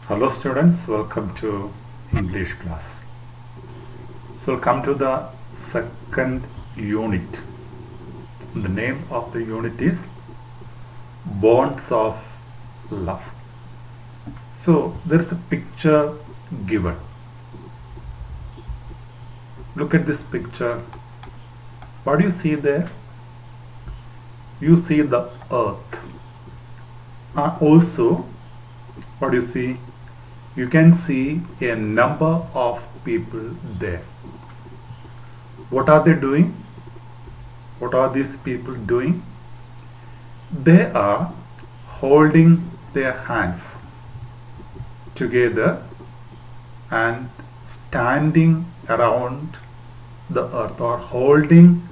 Hello students, welcome to English class. So we'll come to the second unit. The name of the unit is Bonds of Love. So there is a picture given. Look at this picture. What do you see there? You see the earth. Also, what do you see? You can see a number of people there. What are they doing? What are these people doing? They are holding their hands together and standing around the earth, or holding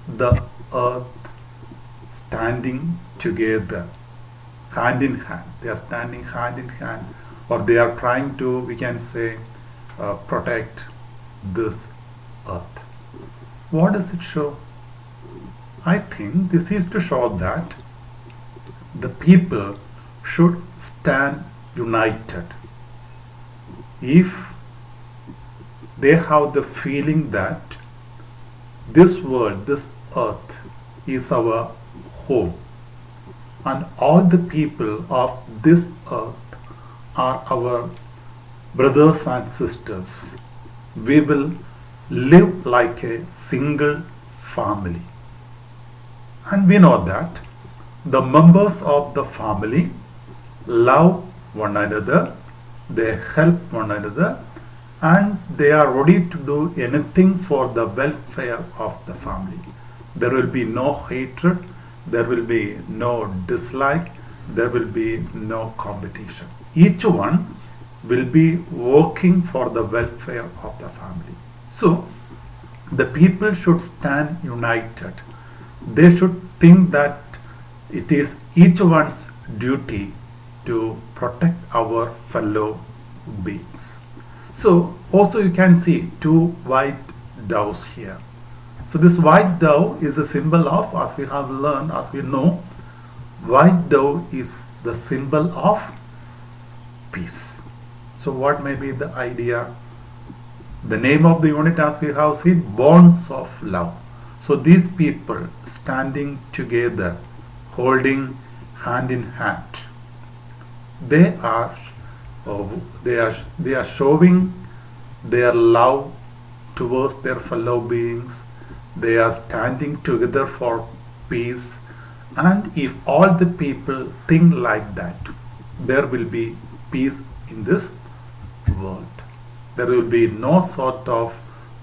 the earth, standing together hand in hand. They are standing hand in hand, or they are trying to, we can say, protect this earth. What does it show? I think this is to show that the people should stand united. If they have the feeling that this world, this earth is our home, and all the people of this earth are our brothers and sisters, we will live like a single family. And we know that the members of the family love one another, they help one another, and they are ready to do anything for the welfare of the family. There will be no hatred, there will be no dislike, there will be no competition. Each one will be working for the welfare of the family. So the people should stand united. They should think that it is each one's duty to protect our fellow beings. So also you can see two white doves here. So this white dove is a symbol of, as we have learned, as we know, white dove is the symbol of peace. So what may be the idea? The name of the unit, as we have seen, Bonds of Love. So these people standing together, holding hand in hand, they are showing their love towards their fellow beings. They are standing together for peace, and if all the people think like that, there will be peace in this world. There will be no sort of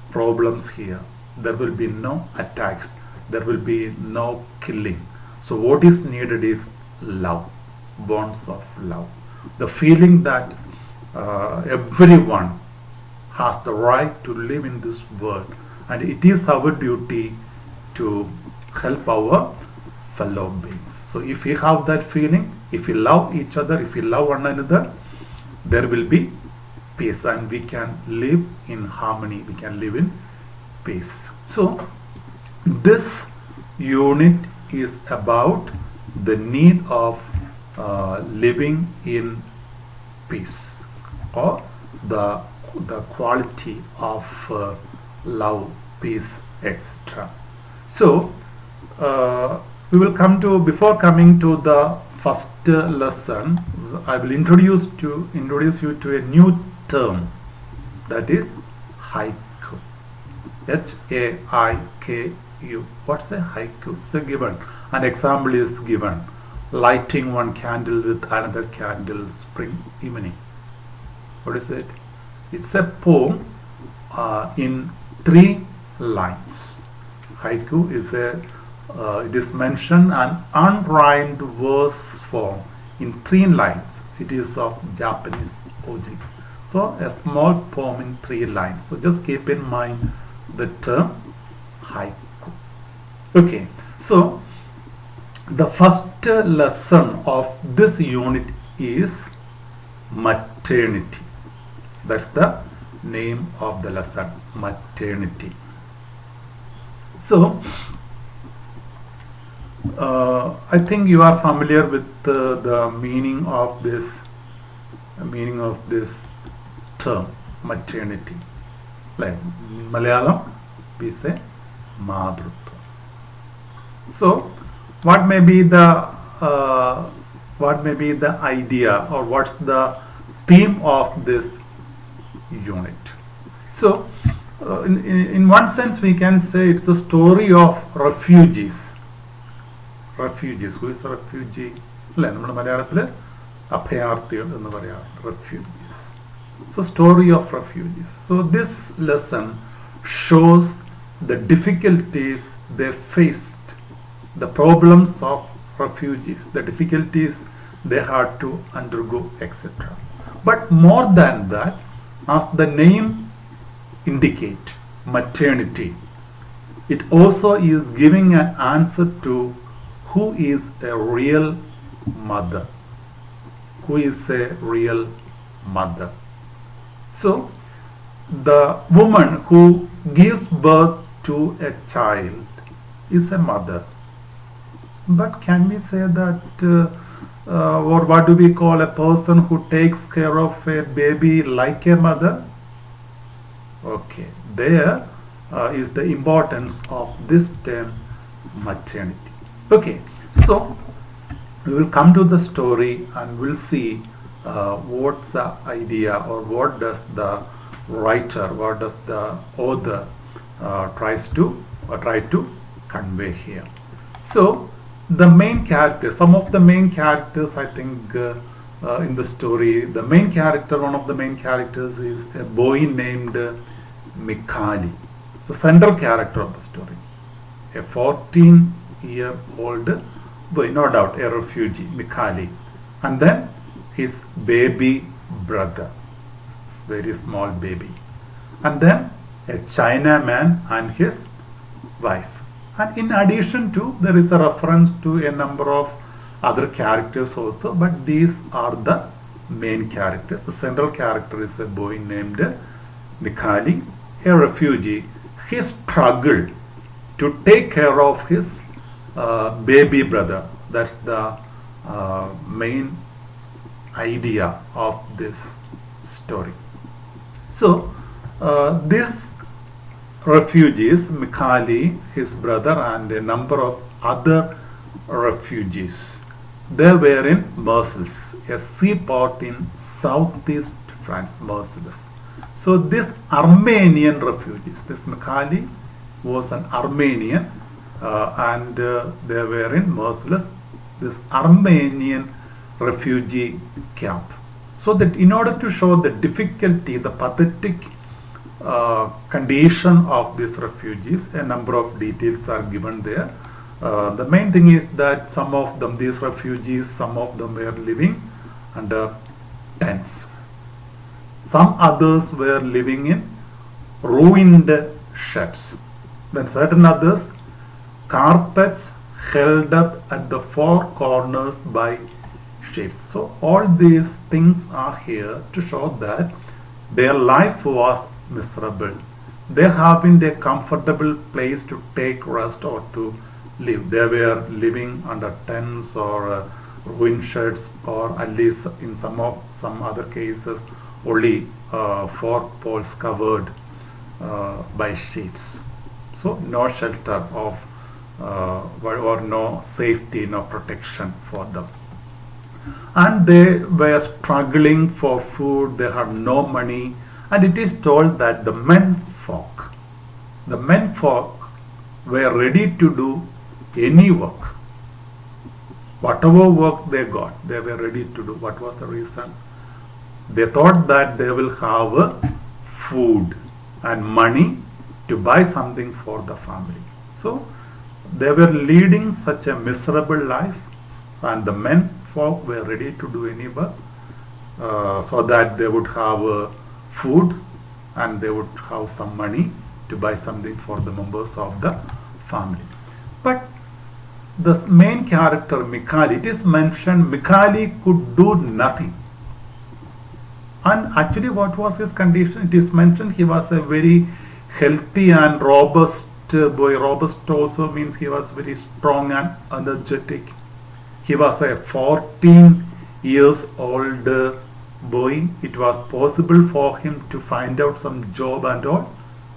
problems here. There will be no attacks. There will be no killing. So what is needed is love, bonds of love. The feeling that everyone has the right to live in this world, and it is our duty to help our fellow beings. So if we have that feeling, if we love each other, if we love one another, there will be peace, and we can live in harmony, we can live in peace. So this unit is about the need of living in peace, or the quality of love, peace, etc. So we will come to, before coming to the first lesson, I will introduce you to a new term, that is haiku. Haiku. What's a haiku? It's a given. An example is given: lighting one candle with another candle, spring evening. What is it? It's a poem in 3 lines. Haiku is it is mentioned an unrhymed verse form in 3 lines. It is of Japanese origin. So a small poem in 3 lines. So just keep in mind the term haiku. Okay, so the first lesson of this unit is maternity. That's the name of the lesson, maternity. So I think you are familiar with the meaning of this meaning of this term maternity. Like Malayalam we say madrutva. So what may be the idea, or what's the theme of this unit? So in one sense we can say it's the story of refugees. Who is a refugee? അല്ലേ, നമ്മുടെ മലയാളത്തിൽ അഭയാർത്ഥികൾ എന്ന് പറയാം, refugees. So story of refugees. So this lesson shows the difficulties they faced, the problems of refugees, the difficulties they had to undergo, etc. But more than that, as the name indicate, maternity, it also is giving an answer to who is a real mother. Who is a real mother? So the woman who gives birth to a child is a mother. But can we say that or what do we call a person who takes care of a baby like a mother? Okay, there is the importance of this term maternity. Okay, so we will come to the story and we'll see what's the idea, or what does the writer, what does the author try to convey here. So the main characters, some of the main characters, I think in the story, the main character, one of the main characters is a boy named Mikali. It's the central character of the story. A 14-year-old boy, no doubt a refugee, Mikali. And then his baby brother, very small baby. And then a Chinaman and his wife. And in addition to, there is a reference to a number of other characters also, but these are the main characters. The central character is a boy named Mikali, a refugee. He struggled to take care of his baby brother. That's the main idea of this story. So this refugees, Mikali, his brother, and a number of other refugees, they were in Marseilles, a seaport in southeast France, Marseilles. So this Armenian refugees, this Mikali was an Armenian, and they were in Marseilles, this Armenian refugee camp. So that in order to show the difficulty, the pathetic condition of these refugees, a number of details are given there. The main thing is that some of them, these refugees, some of them were living under tents. Some others were living in ruined sheds. Then certain others, carpets held up at the four corners by shades. So all these things are here to show that their life was miserable. They haven't a comfortable place to take rest or to live. They were living under tents or ruined sheds, or at least in some other cases only four poles covered by sheets. So no shelter of or no safety, no protection for them. And they were struggling for food. They had no money. And it is told that the menfolk were ready to do any work. Whatever work they got, they were ready to do. What was the reason? They thought that they will have food and money to buy something for the family. So they were leading such a miserable life, and the menfolk were ready to do any work so that they would have food and they would have some money to buy something for the members of the family. But the main character Mikali, it is mentioned Mikali could do nothing. And actually what was his condition? It is mentioned he was a very healthy and robust boy. Robust also means he was very strong and energetic. He was a 14 years old boy, it was possible for him to find out some job and all.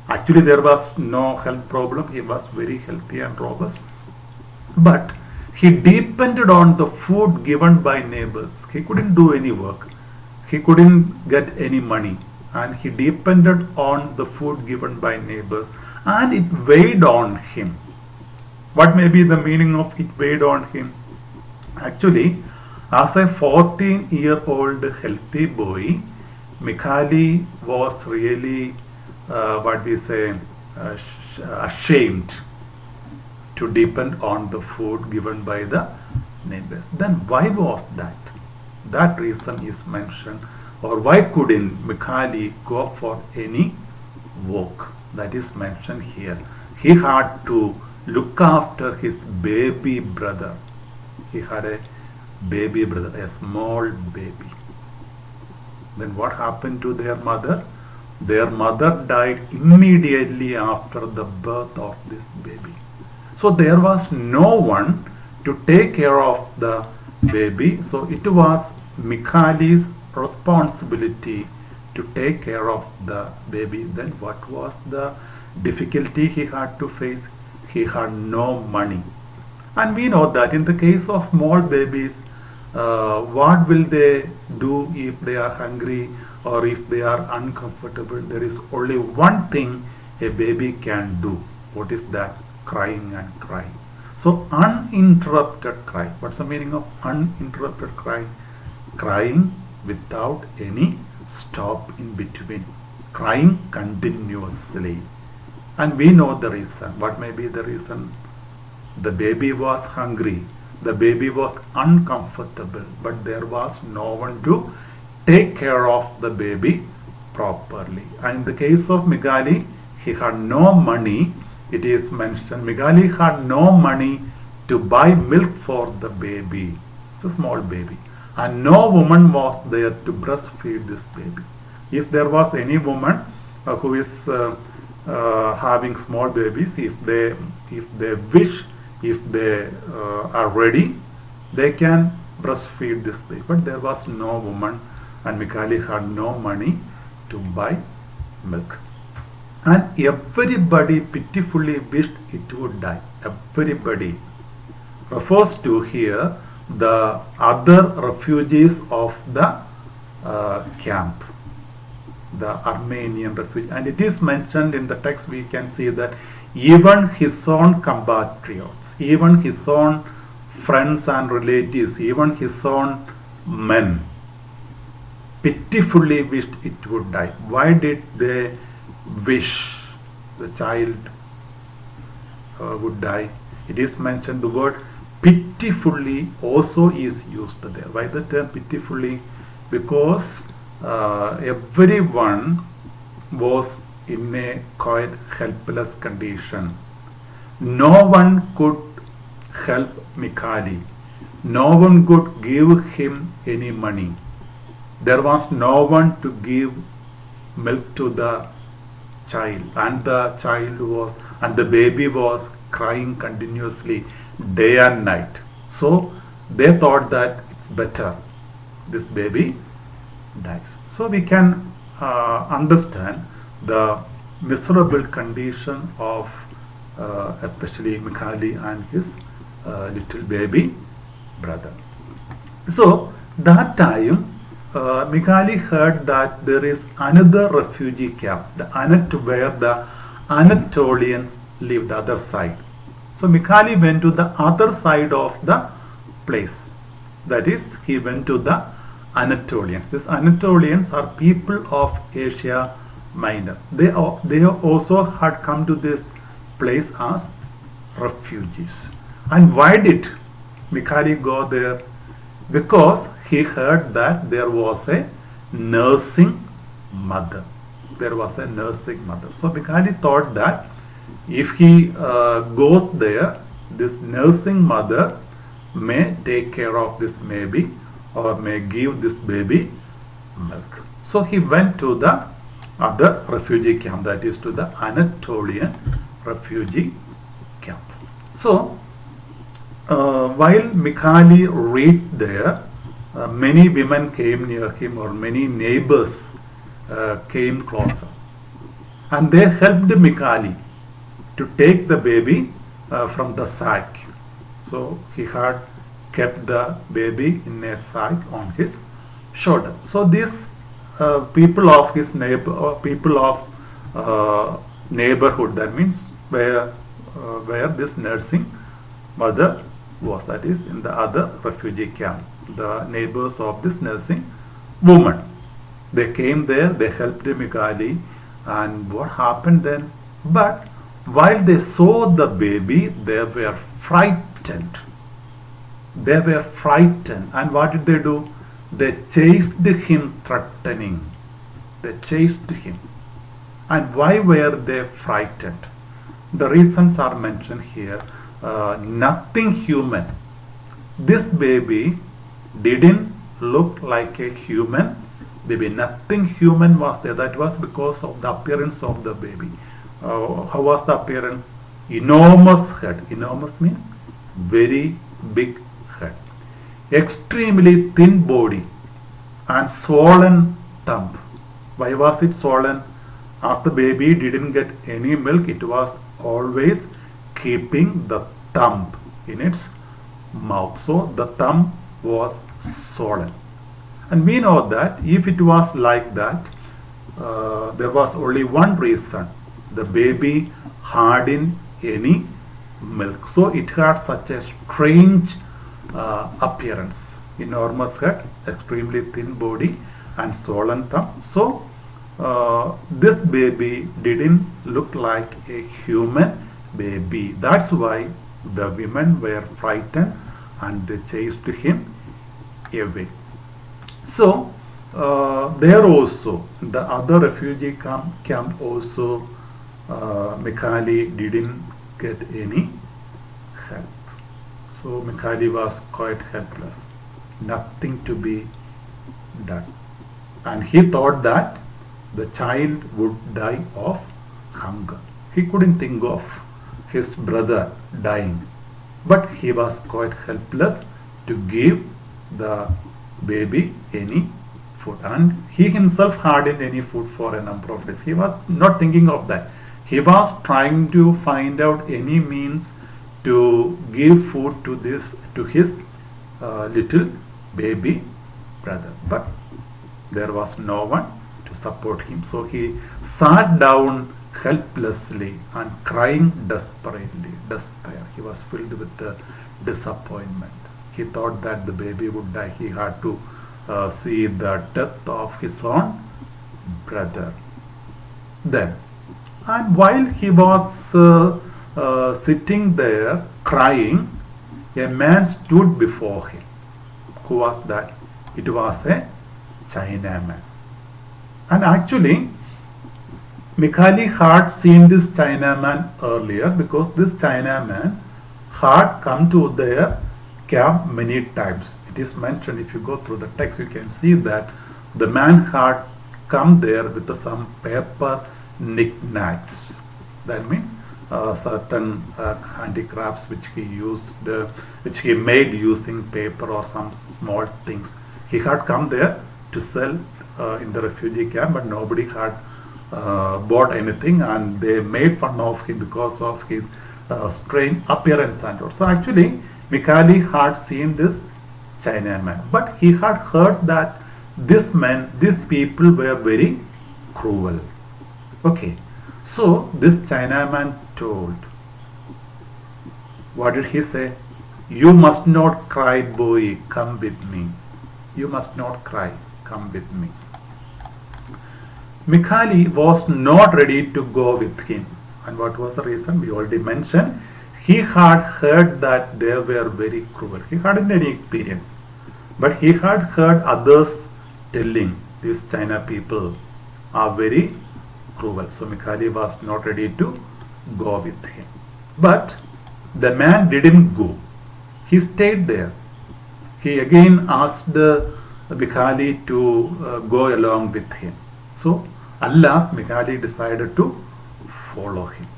Actually, there was no health problem. He was very healthy and robust. But he depended on the food given by neighbors. He couldn't do any work. He couldn't get any money. And he depended on the food given by neighbors. And it weighed on him. What may be the meaning of it weighed on him? Actually, as a 14-year-old healthy boy, Mikhali was really, ashamed to depend on the food given by the neighbors. Then why was that? That reason is mentioned. Or why couldn't Mikhali go for any work? That is mentioned here. He had to look after his baby brother. He had a baby brother, a small baby. Then what happened to their mother? Their mother died immediately after the birth of this baby. So there was no one to take care of the baby. So it was Mikhali's responsibility to take care of the baby. Then what was the difficulty he had to face? He had no money. And we know that in the case of small babies, what will they do if they are hungry or if they are uncomfortable? There is only one thing a baby can do. What is that? Crying and crying. So uninterrupted cry. What's the meaning of uninterrupted crying? Crying without any stop in between. Crying continuously. And we know the reason. What may be the reason? The baby was hungry. The baby was uncomfortable. But there was no one to take care of the baby properly. And in the case of Mikhali, he had no money. It is mentioned Mikhali had no money to buy milk for the baby. It's a small baby. And no woman was there to breastfeed this baby. If there was any woman who is having small babies, if they wish, if they are ready, they can breastfeed this baby. But there was no woman, and Mikhali had no money to buy milk. And everybody pitifully wished it would die. Everybody refers to here the other refugees of the camp, the Armenian refugees. And it is mentioned in the text, we can see that even his own compatriots, even his own friends and relatives, even his own men pitifully wished it would die. Why did they wish the child would die? It is mentioned, the word pitifully also is used there. Why the term pitifully? Because everyone was in a quite helpless condition. No one could help Mikhali. No one could give him any money. There was no one to give milk to the child, and the baby was crying continuously day and night. So they thought that it's better this baby dies. So we can understand the miserable condition of especially Mikhali and his little baby brother. So that time Mikhali heard that there is another refugee camp, where the Anatolians live, the other side. So Mikhali went to the other side of the place. That is, he went to the Anatolians. These Anatolians are people of Asia Minor. They also had come to this place as refugees. And why did Mikhali go there? Because he heard that there was a nursing mother. There was a nursing mother. So Mikhali thought that if he goes there, this nursing mother may take care of this baby or may give this baby milk. So he went to the other refugee camp, that is to the Anatolian refugee camp. So while Mikhali reached there, many women came near him, or many neighbors came closer, and they helped Mikali to take the baby from the sack. So he had kept the baby in a sack on his shoulder. So these people of his people of neighborhood, that means where this nursing mother was, that is in the other refugee camp, the neighbors of this nursing woman, they came there, they helped Mikali, and what happened then? But while they saw the baby, they were frightened. They were frightened, and what did they do? They chased him, threatening. They chased him. And why were they frightened? The reasons are mentioned here. Nothing human. This baby didn't look like a human baby. Nothing human was there. That was because of the appearance of the baby. How was the appearance? Enormous head. Enormous means very big head. Extremely thin body and swollen thumb. Why was it swollen? As the baby didn't get any milk, it was always keeping the thumb in its mouth. So the thumb was swollen. And we know that if it was like that, there was only one reason. The baby hadn't any milk. So it had such a strange appearance. Enormous head, extremely thin body and swollen thumb. So this baby didn't look like a human baby. That's why the women were frightened and they chased him away. So there also, the other refugee camp also, Mikali didn't get any help. So Mikali was quite helpless. Nothing to be done. And he thought that the child would die of hunger. He couldn't think of his brother dying. But he was quite helpless to give the baby any food. And he himself hadn't any food for a number of days. He was not thinking of that. He was trying to find out any means to give food to his little baby brother. But there was no one to support him. So he sat down helplessly and crying desperately. Despair. He was filled with disappointment. He thought that the baby would die. He had to see the death of his own brother. Then, and while he was sitting there crying, a man stood before him. Who was that? It was a Chinaman. And actually, Mikali had seen this Chinaman earlier, because this Chinaman had come to their camp many times. It is mentioned, if you go through the text, you can see that the man had come there with some paper knickknacks. That means certain handicrafts which he used, which he made using paper or some small things. He had come there to sell in the refugee camp, but nobody had bought anything, and they made fun of him because of his strange appearance and all. So actually, Mikali had seen this Chinaman, but he had heard that these people were very cruel. Okay, so this Chinaman told, what did he say? You must not cry, boy, come with me. You must not cry, come with me. Mikali was not ready to go with him. And what was the reason? We already mentioned. He had heard that they were very cruel. He hadn't any experience. But he had heard others telling these China people are very cruel. So Mikali was not ready to go with him. But the man didn't go. He stayed there. He again asked Mikali to go along with him. So alas, Mikali decided to follow him.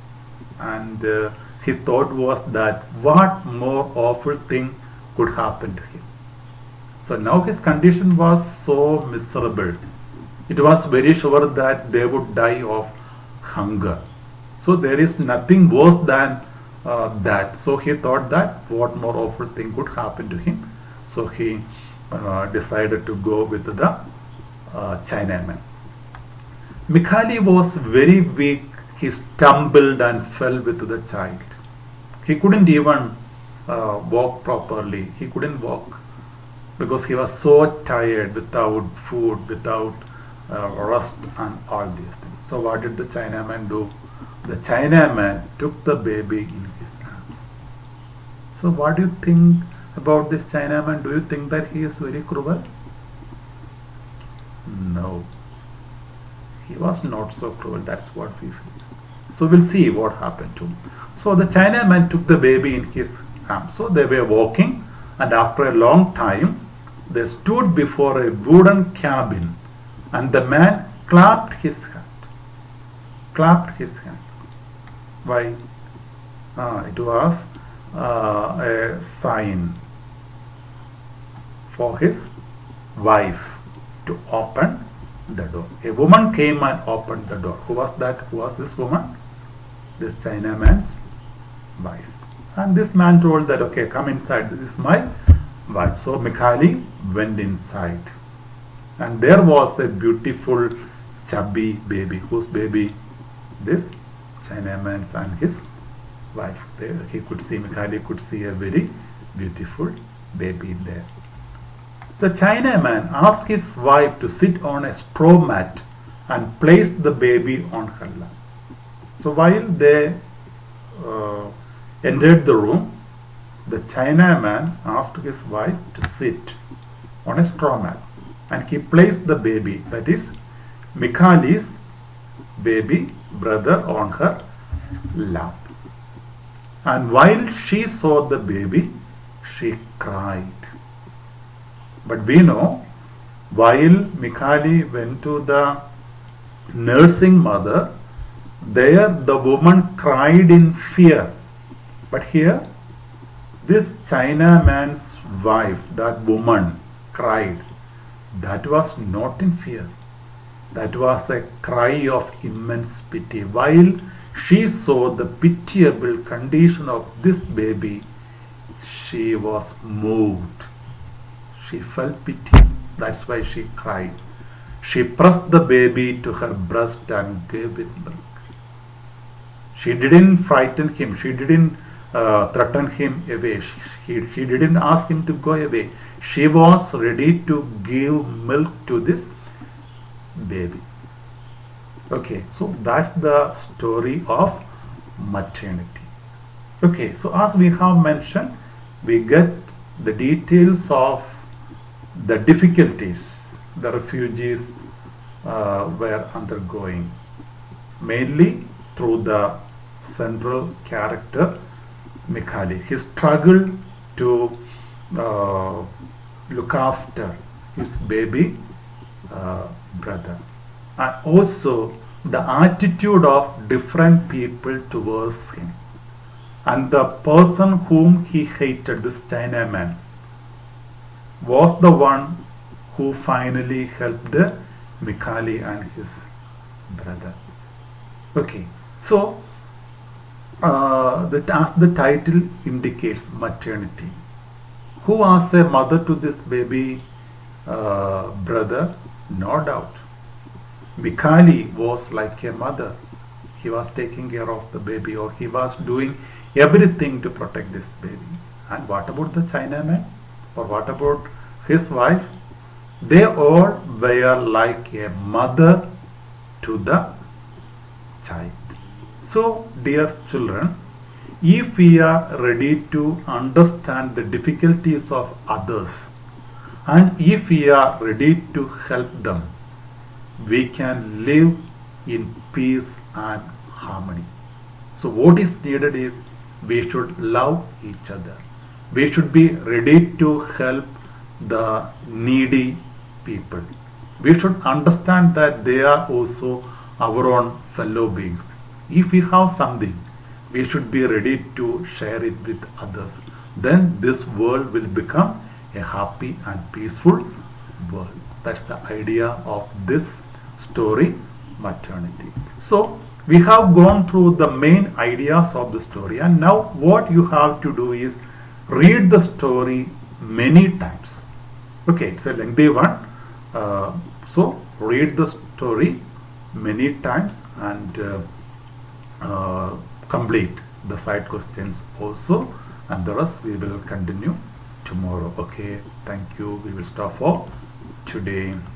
And his thought was that what more awful thing could happen to him. So now his condition was so miserable. It was very sure that they would die of hunger. So there is nothing worse than that. So he thought that what more awful thing could happen to him. So he decided to go with the Chinaman. Mikhali was very weak. He stumbled and fell with the child. He couldn't even walk properly. He couldn't walk because he was so tired, without food, without rest and all these things. So what did the Chinaman do? The Chinaman took the baby in his arms. So what do you think about this Chinaman? Do you think that he is very cruel? No. He was not so cruel. That's what we feel. So we'll see what happened to him. So the Chinaman took the baby in his arms. So they were walking, and after a long time, they stood before a wooden cabin, and the man clapped his hand. Clapped his hands. Why? It was a sign for his wife to open the door. A woman came and opened the door. Who was that? Who was this woman? This Chinaman's wife. And this man told that, okay, come inside. This is my wife. So Mikhali went inside. And there was a beautiful chubby baby. Whose baby? This Chinaman's and his wife. There he could see, Mikhali could see a very beautiful baby there. The Chinaman asked his wife to sit on a straw mat and placed the baby on her lap. So while they entered the room, the Chinaman asked his wife to sit on a straw mat, and he placed the baby, that is Mikhali's baby brother, on her lap. And while she saw the baby, she cried. But we know, while Mikhali went to the nursing mother, there the woman cried in fear. But here, this Chinaman's wife, that woman, cried. That was not in fear. That was a cry of immense pity. While she saw the pitiable condition of this baby, she was moved. She felt pity. That's why she cried. She pressed the baby to her breast and gave it milk. She didn't frighten him. She didn't threaten him away. She didn't ask him to go away. She was ready to give milk to this baby. Okay, so that's the story of maternity. Okay, so as we have mentioned, we get the details of the difficulties the refugees were undergoing, mainly through the central character Mikhali. He struggled to look after his baby brother, and also the attitude of different people towards him, and the person whom he hated, this Chinaman, was the one who finally helped Mikhali and his brother. Okay, so as the title indicates, maternity. Who was a mother to this baby brother? No doubt. Mikhali was like a mother. He was taking care of the baby, or he was doing everything to protect this baby. And what about the Chinaman? Or what about his wife? They all were like a mother to the child. So, dear children, if we are ready to understand the difficulties of others, and if we are ready to help them, we can live in peace and harmony. So what is needed is we should love each other. We should be ready to help the needy people. We should understand that they are also our own fellow beings. If we have something, we should be ready to share it with others. Then this world will become a happy and peaceful world. That's the idea of this story, maternity. So we have gone through the main ideas of the story, and now what you have to do is read the story many times. Okay, it's a lengthy one. So read the story many times and complete the side questions also, and the rest we will continue tomorrow. Okay, thank you. We will stop for today.